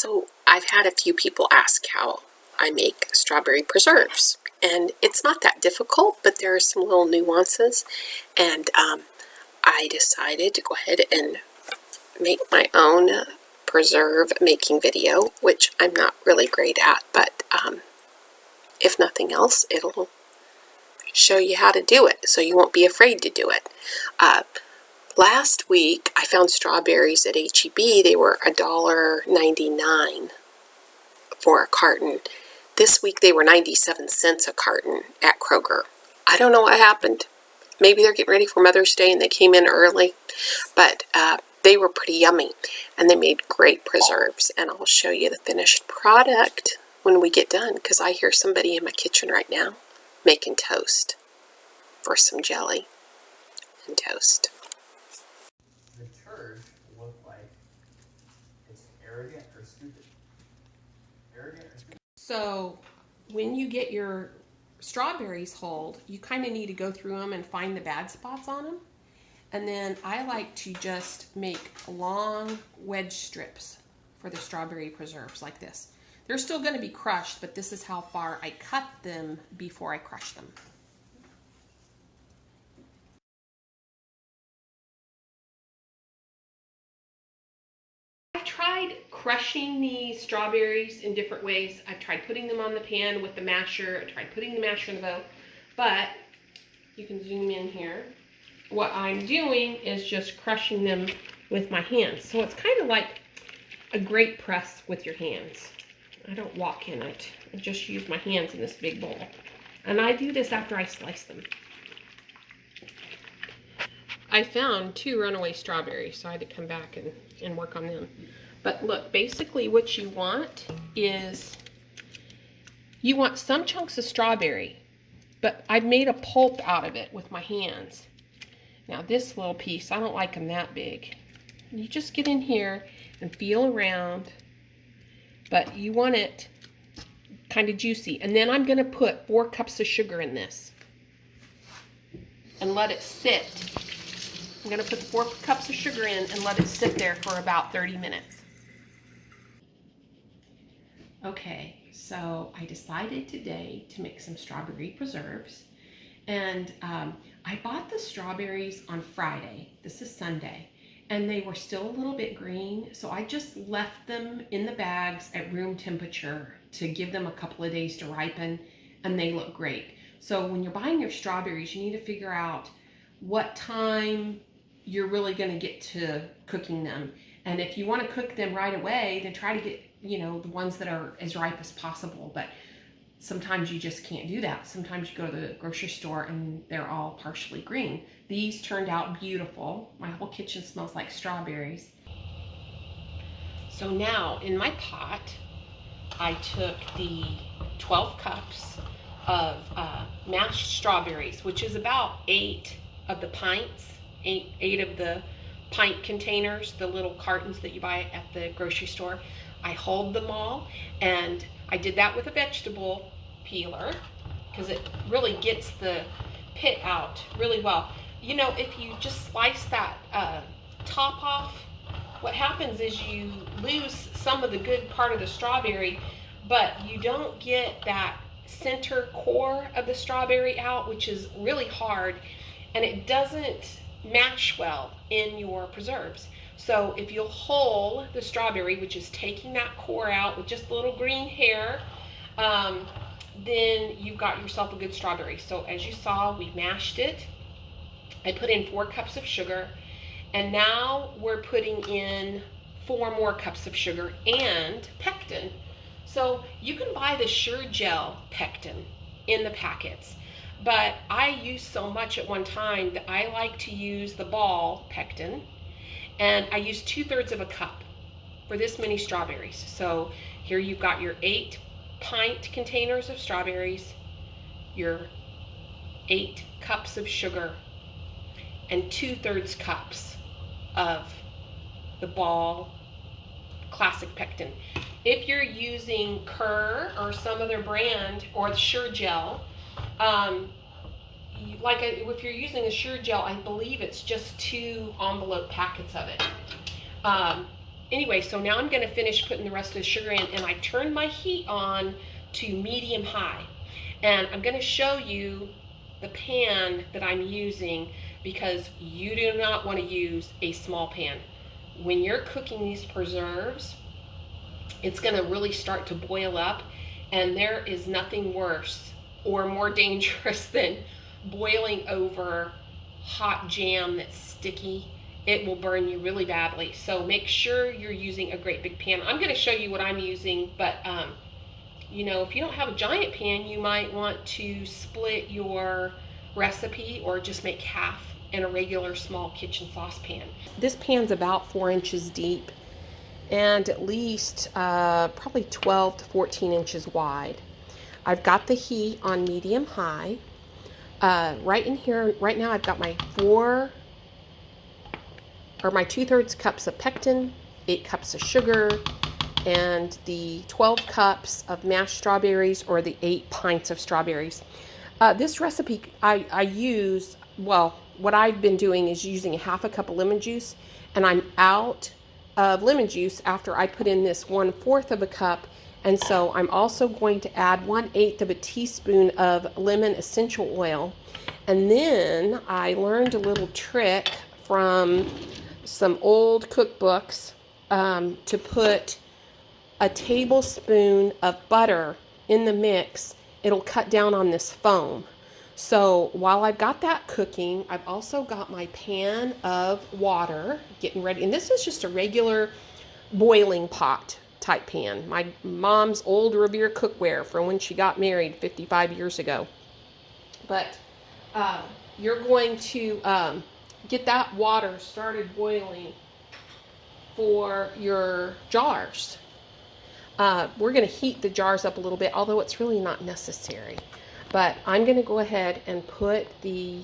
So I've had a few people ask how I make strawberry preserves, and it's not that difficult, but there are some little nuances, and I decided to go ahead and make my own preserve making video, which I'm not really great at, but if nothing else, it'll show you how to do it, so you won't be afraid to do it. Last week, I found strawberries at H-E-B. They were $1.99 for a carton. This week, they were 97 cents a carton at Kroger. I don't know what happened. Maybe they're getting ready for Mother's Day and they came in early, but they were pretty yummy, and they made great preserves, and I'll show you the finished product when we get done, because I hear somebody in my kitchen right now making toast for some jelly and toast. The turd look like it's arrogant or stupid. Arrogant or stupid. So when you get your strawberries hulled, you kind of need to go through them and find the bad spots on them. And then I like to just make long wedge strips for the strawberry preserves like this. They're still going to be crushed, but this is how far I cut them before I crush them. I've tried crushing these strawberries in different ways. I've tried putting them on the pan with the masher. I tried putting the masher in the bowl, but you can zoom in here. What I'm doing is just crushing them with my hands. So it's kind of like a grape press with your hands. I don't walk in it. I just use my hands in this big bowl. And I do this after I slice them. I found 2 runaway strawberries, so I had to come back and work on them. But look, basically what you want is, you want some chunks of strawberry, but I've made a pulp out of it with my hands. Now this little piece, I don't like them that big. You just get in here and feel around, but you want it kind of juicy. And then I'm going to put 4 cups of sugar in this and let it sit. I'm going to put the 4 cups of sugar in and let it sit there for about 30 minutes. Okay, so I decided today to make some strawberry preserves. And I bought the strawberries on Friday. This is Sunday. And they were still a little bit green, so I just left them in the bags at room temperature to give them a couple of days to ripen, and they look great. So when you're buying your strawberries, you need to figure out what time you're really going to get to cooking them. And if you want to cook them right away, then try to get, the ones that are as ripe as possible. But sometimes you just can't do that. Sometimes you go to the grocery store and they're all partially green. These turned out beautiful. My whole kitchen smells like strawberries. So now in my pot, I took the 12 cups of mashed strawberries, which is about 8 of the pints, 8 of the pint containers, the little cartons that you buy at the grocery store. I hulled them all, and I did that with a vegetable peeler because it really gets the pit out really well. If you just slice that top off, what happens is you lose some of the good part of the strawberry, but you don't get that center core of the strawberry out, which is really hard, and it doesn't mash well in your preserves. So if you'll hull the strawberry, which is taking that core out with just a little green hair, then you've got yourself a good strawberry. So as you saw, we mashed it. I put in 4 cups of sugar, and now we're putting in 4 more cups of sugar and pectin. So you can buy the Sure Gel pectin in the packets, but I used so much at one time that I like to use the ball pectin, and I use 2/3 of a cup for this many strawberries. So here you've got your 8 pint containers of strawberries, your 8 cups of sugar, and 2/3 cups of the ball classic pectin. If you're using Kerr or some other brand or the Sure Gel, if you're using the Sure Gel, I believe it's just 2 envelope packets of it. Anyway, so now I'm going to finish putting the rest of the sugar in, and I turned my heat on to medium high. And I'm going to show you the pan that I'm using, because you do not want to use a small pan. When you're cooking these preserves, it's going to really start to boil up, and there is nothing worse or more dangerous than boiling over hot jam that's sticky. It will burn you really badly. So make sure you're using a great big pan. I'm going to show you what I'm using, but you know, if you don't have a giant pan, you might want to split your recipe or just make half in a regular small kitchen saucepan. This pan's about 4 inches deep and at least probably 12 to 14 inches wide. I've got the heat on medium high. Right in here, right now I've got my 2/3 cups of pectin, 8 cups of sugar, and the 12 cups of mashed strawberries, or the 8 pints of strawberries. This recipe I use, well, what I've been doing is using a half a cup of lemon juice, and I'm out of lemon juice after I put in this 1/4 of a cup. And so I'm also going to add 1/8 of a teaspoon of lemon essential oil. And then I learned a little trick from some old cookbooks to put a tablespoon of butter in the mix. It'll cut down on this foam. So while I've got that cooking, I've also got my pan of water getting ready. And this is just a regular boiling pot type pan. My mom's old Revere cookware from when she got married 55 years ago. But you're going to get that water started boiling for your jars. We're going to heat the jars up a little bit, although it's really not necessary. But I'm going to go ahead and put the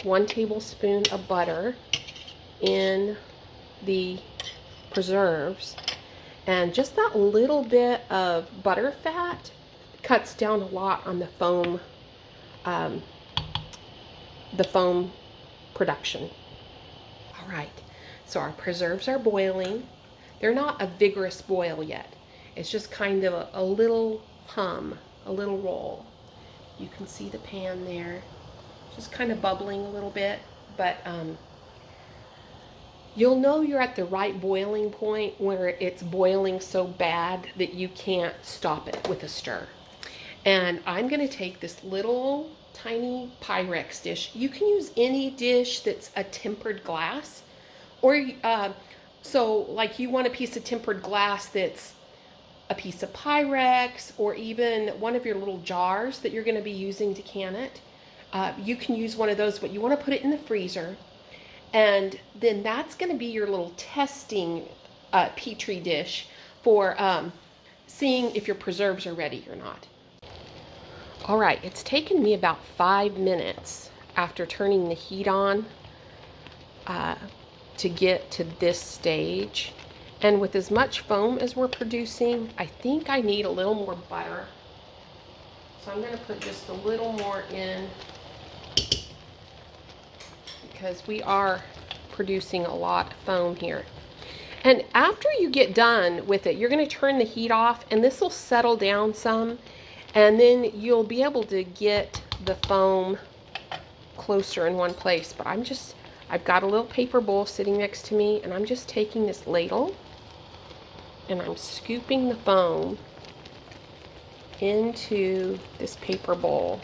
1 tablespoon of butter in the preserves. And just that little bit of butter fat cuts down a lot on the foam production. All right, so our preserves are boiling. They're not a vigorous boil yet. It's just kind of a little hum, a little roll. You can see the pan there, just kind of bubbling a little bit, but you'll know you're at the right boiling point where it's boiling so bad that you can't stop it with a stir. And I'm going to take this little tiny Pyrex dish. You can use any dish that's a tempered glass, or so like you want a piece of tempered glass that's a piece of Pyrex, or even one of your little jars that you're going to be using to can it. You can use one of those, but you want to put it in the freezer. And then that's going to be your little testing petri dish for seeing if your preserves are ready or not. All right, it's taken me about 5 minutes after turning the heat on to get to this stage. And with as much foam as we're producing, I think I need a little more butter. So I'm going to put just a little more in, because we are producing a lot of foam here. And after you get done with it, you're going to turn the heat off, and this will settle down some, and then you'll be able to get the foam closer in one place. But I've got a little paper bowl sitting next to me, and I'm just taking this ladle and I'm scooping the foam into this paper bowl.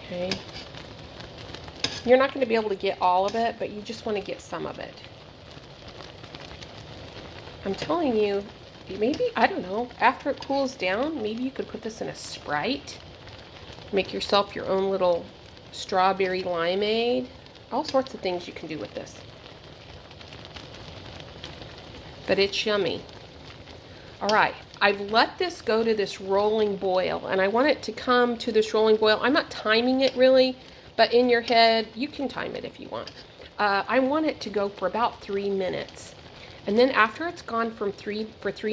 Okay. You're not going to be able to get all of it, but you just want to get some of it. I'm telling you, maybe, I don't know, after it cools down, maybe you could put this in a Sprite. Make yourself your own little strawberry limeade. All sorts of things you can do with this. But it's yummy. All right, I've let this go to this rolling boil, and I want it to come to this rolling boil. I'm not timing it really, but in your head, you can time it if you want. I want it to go for about 3 minutes. And then after it's gone for 3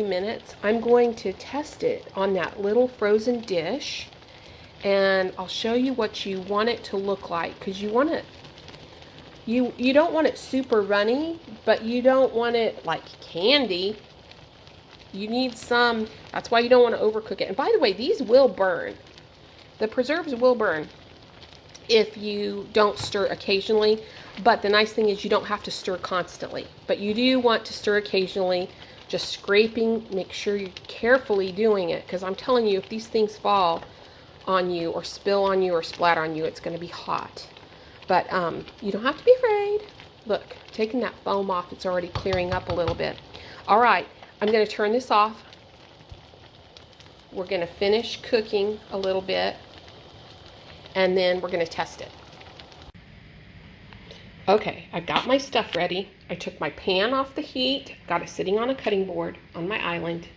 minutes, I'm going to test it on that little frozen dish, and I'll show you what you want it to look like, because you want it, You don't want it super runny, but you don't want it like candy. You need some, that's why you don't want to overcook it. And by the way, these will burn. The preserves will burn if you don't stir occasionally. But the nice thing is you don't have to stir constantly. But you do want to stir occasionally, just scraping. Make sure you're carefully doing it, because I'm telling you, if these things fall on you or spill on you or splatter on you, it's going to be hot. But you don't have to be afraid. Look, taking that foam off, it's already clearing up a little bit. All right, I'm going to turn this off. We're going to finish cooking a little bit, and then we're going to test it. Okay, I've got my stuff ready. I took my pan off the heat, got it sitting on a cutting board on my island.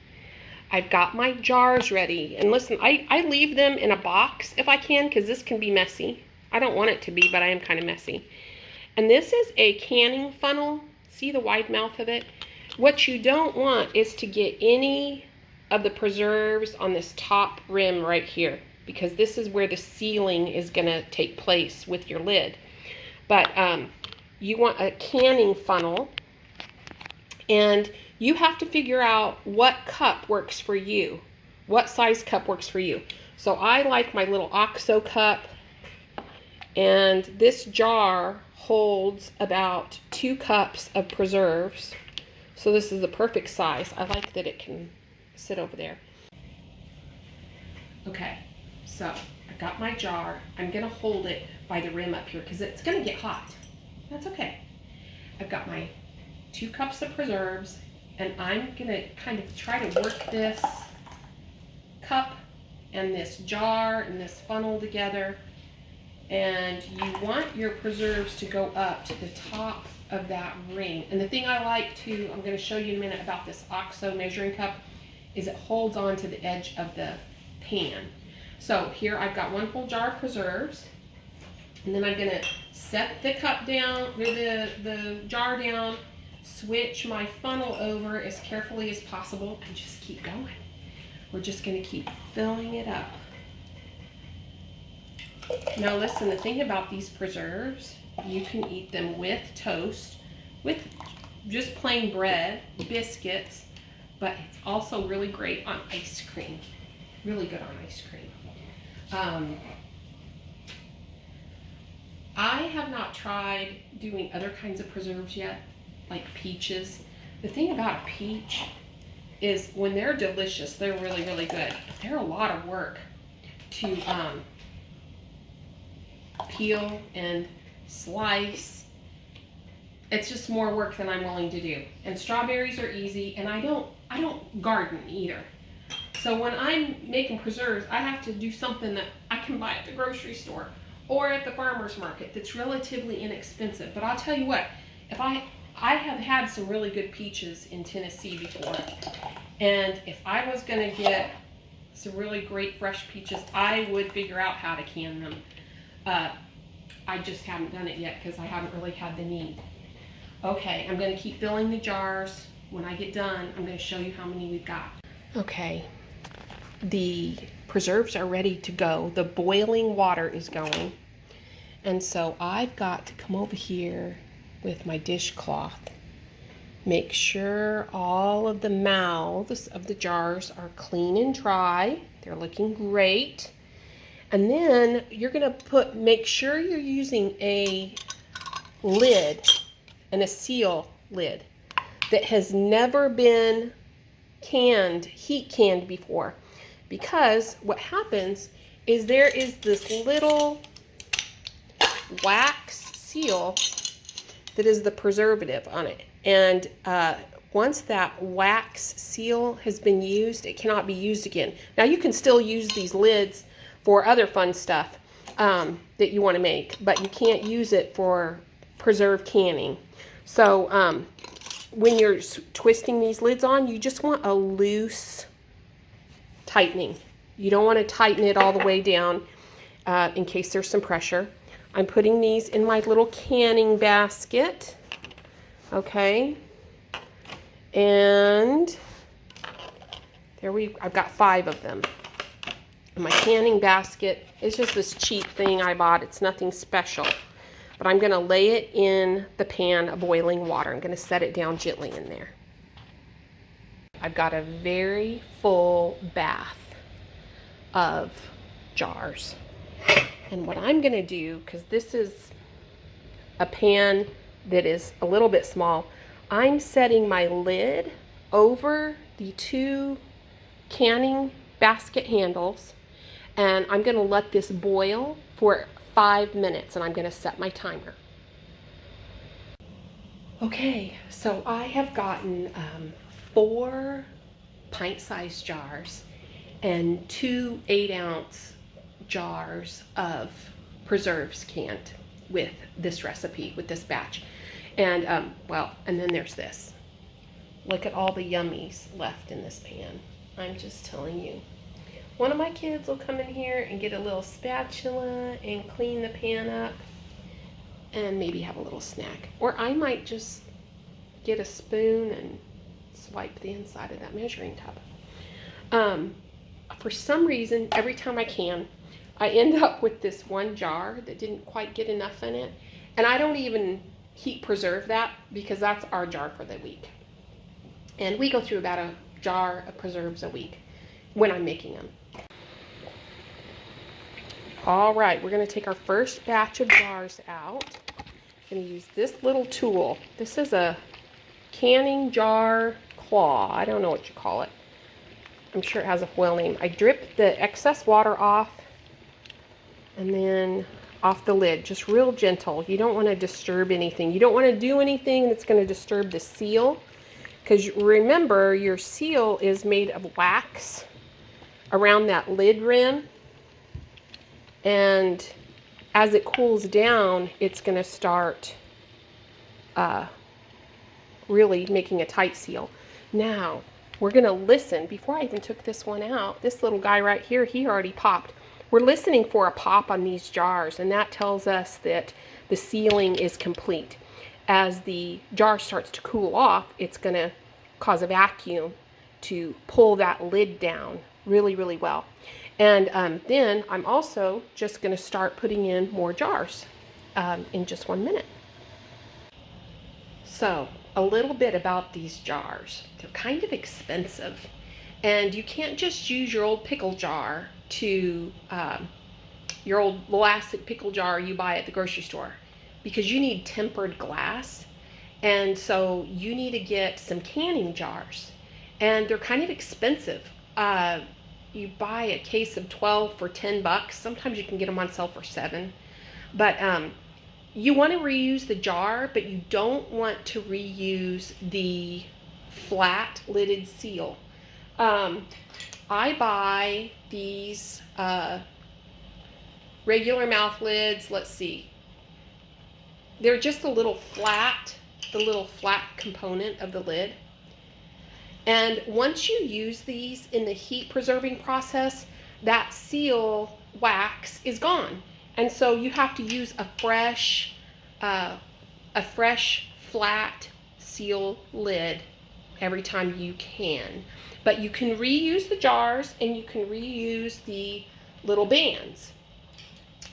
I've got my jars ready. And listen, I leave them in a box if I can, because this can be messy. I don't want it to be, but I am kind of messy. And this is a canning funnel. See the wide mouth of it? What you don't want is to get any of the preserves on this top rim right here, because this is where the sealing is going to take place with your lid. But you want a canning funnel, and you have to figure out what cup works for you, what size cup works for you. So I like my little OXO cup, and this jar holds about 2 cups of preserves. So this is the perfect size. I like that it can sit over there. Okay, so I got my jar. I'm gonna hold it by the rim up here because it's gonna get hot. That's okay. I've got my 2 cups of preserves, and I'm gonna kind of try to work this cup and this jar and this funnel together. And you want your preserves to go up to the top of that ring. And the thing I like to, I'm going to show you in a minute about this OXO measuring cup, is it holds on to the edge of the pan. So here I've got 1 whole jar of preserves, and then I'm going to set the cup down, or the jar down, switch my funnel over as carefully as possible, and just keep going. We're just going to keep filling it up. Now listen, the thing about these preserves, you can eat them with toast, with just plain bread, biscuits, but it's also really great on ice cream. Really good on ice cream. I have not tried doing other kinds of preserves yet, like peaches. The thing about a peach is when they're delicious, they're really, really good. But they're a lot of work to peel and slice. It's just more work than I'm willing to do. And strawberries are easy, and I don't garden either. So when I'm making preserves, I have to do something that I can buy at the grocery store or at the farmer's market that's relatively inexpensive. But I'll tell you what, if I have had some really good peaches in Tennessee before, and if I was going to get some really great fresh peaches, I would figure out how to can them. I just haven't done it yet because I haven't really had the need. Okay, I'm going to keep filling the jars. When I get done, I'm going to show you how many we've got. Okay, the preserves are ready to go. The boiling water is going. And so I've got to come over here with my dishcloth. Make sure all of the mouths of the jars are clean and dry. They're looking great. And then you're going to make sure you're using a lid and a seal lid that has never been heat canned before. Because what happens is there is this little wax seal that is the preservative on it. And once that wax seal has been used, it cannot be used again. Now you can still use these lids for other fun stuff that you want to make, but you can't use it for preserve canning. So when you're twisting these lids on, you just want a loose tightening. You don't want to tighten it all the way down in case there's some pressure. I'm putting these in my little canning basket. Okay. And I've got 5 of them. My canning basket is just this cheap thing I bought. It's nothing special. but I'm going to lay it in the pan of boiling water. I'm going to set it down gently in there. I've got a very full bath of jars. And what I'm going to do, because this is a pan that is a little bit small, I'm setting my lid over the 2 canning basket handles, and I'm going to let this boil for 5 minutes, and I'm going to set my timer. Okay, so I have gotten 4 pint-sized jars and 2 8-ounce jars of preserves canned with this recipe, with this batch. And well, and then there's this. Look at all the yummies left in this pan. I'm just telling you. One of my kids will come in here and get a little spatula and clean the pan up and maybe have a little snack. Or I might just get a spoon and swipe the inside of that measuring tub. For some reason, every time I can, I end up with this one jar that didn't quite get enough in it. And I don't even heat preserve that, because that's our jar for the week. And we go through about a jar of preserves a week when I'm making them. All right, we're going to take our first batch of jars out. I'm going to use this little tool. This is a canning jar claw. I don't know what you call it. I'm sure it has a foil name. I drip the excess water off, and then off the lid, just real gentle. You don't want to disturb anything. You don't want to do anything that's going to disturb the seal, because remember, your seal is made of wax around that lid rim, and as it cools down, it's going to start really making a tight seal. Now, we're going to listen. Before I even took this one out, this little guy right here, he already popped. We're listening for a pop on these jars, and that tells us that the sealing is complete. As the jar starts to cool off, it's going to cause a vacuum to pull that lid down really, really well. And then I'm also just going to start putting in more jars in just 1 minute. So, a little bit about these jars. They're kind of expensive, and you can't just use your old pickle jar to your old elastic pickle jar you buy at the grocery store, because you need tempered glass, and so you need to get some canning jars, and they're kind of expensive. You buy a case of 12 for $10. Sometimes you can get them on sale for $7. But you want to reuse the jar, but you don't want to reuse the flat lidded seal. I buy these regular mouth lids. Let's see. They're just a little flat, the little flat component of the lid. And once you use these in the heat preserving process, that seal wax is gone. And so you have to use a fresh flat seal lid every time you can. But you can reuse the jars, and you can reuse the little bands.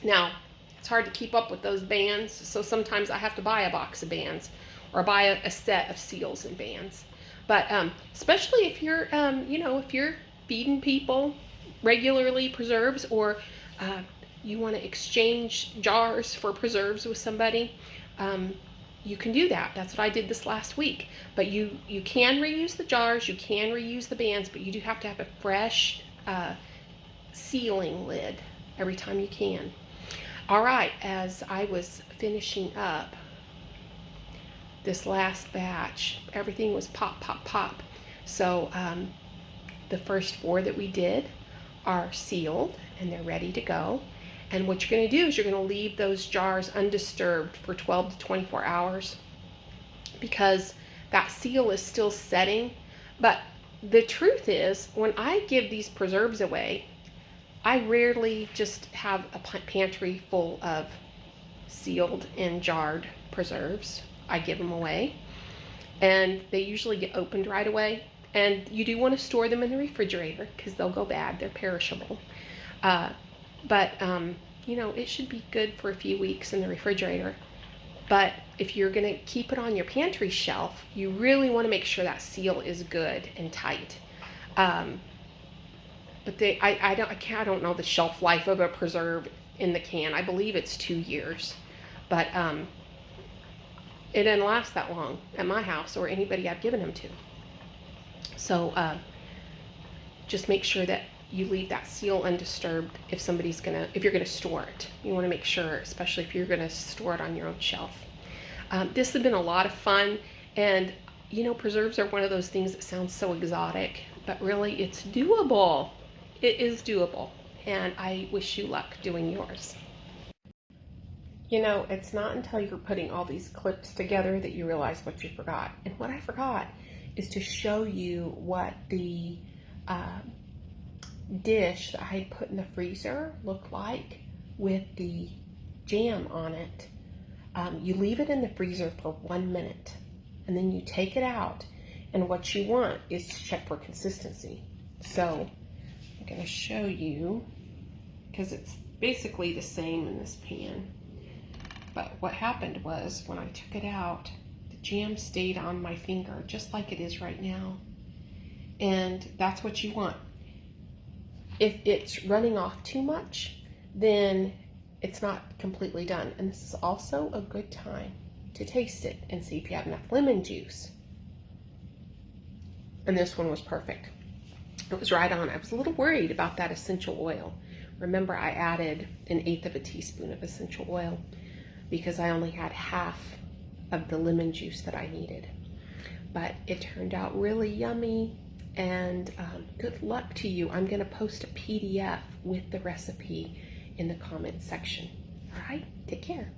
Now, it's hard to keep up with those bands, so sometimes I have to buy a box of bands, or buy a set of seals and bands. But especially if you're, if you're feeding people regularly preserves, or you want to exchange jars for preserves with somebody, you can do that. That's what I did this last week. But you can reuse the jars, you can reuse the bands, but you do have to have a fresh sealing lid every time you can. All right, as I was finishing up this last batch, everything was pop, pop, pop. So the first 4 that we did are sealed, and they're ready to go. And what you're going to do is you're going to leave those jars undisturbed for 12 to 24 hours, because that seal is still setting. But the truth is, when I give these preserves away, I rarely just have a pantry full of sealed and jarred preserves. I give them away, and they usually get opened right away. And you do want to store them in the refrigerator, because they'll go bad. They're perishable. But it should be good for a few weeks in the refrigerator. But if you're going to keep it on your pantry shelf, you really want to make sure that seal is good and tight. But I don't know the shelf life of a preserve in the can. I believe it's 2 years, but it didn't last that long at my house or anybody I've given them to. So just make sure that you leave that seal undisturbed if you're gonna store it. You want to make sure, especially if you're gonna store it on your own shelf. This has been a lot of fun, and you know, preserves are one of those things that sounds so exotic, but really it's doable. It is doable, and I wish you luck doing yours. You know, it's not until you're putting all these clips together that you realize what you forgot. And what I forgot is to show you what the dish that I had put in the freezer looked like with the jam on it. You leave it in the freezer for 1 minute, and then you take it out, and what you want is to check for consistency. So I'm going to show you, because it's basically the same in this pan. But what happened was, when I took it out, the jam stayed on my finger just like it is right now. And that's what you want. If it's running off too much, then it's not completely done. And this is also a good time to taste it and see if you have enough lemon juice. And this one was perfect. It was right on. I was a little worried about that essential oil. Remember, I added 1/8 teaspoon of essential oil because I only had half of the lemon juice that I needed. But it turned out really yummy, and good luck to you. I'm going to post a PDF with the recipe in the comments section. All right, take care.